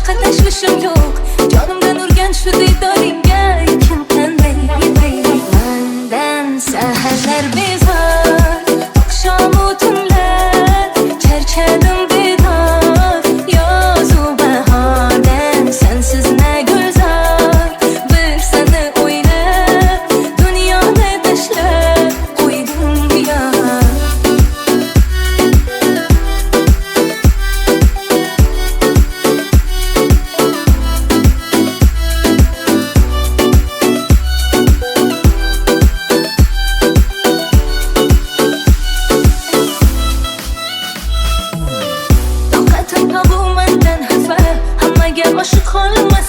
boshqa tashvishim yo'q. Jonimdan urgan shu didoringga kim qanday mendan saharlar bezor, oqshomu tunlar charchadim bedor. Yozu bahordan sensiz na gulzor, bir seni o'ylab dunyoni tashlab qo'ydim yor. Toqatim yo'q mendan xafa, hammaga oshiq holima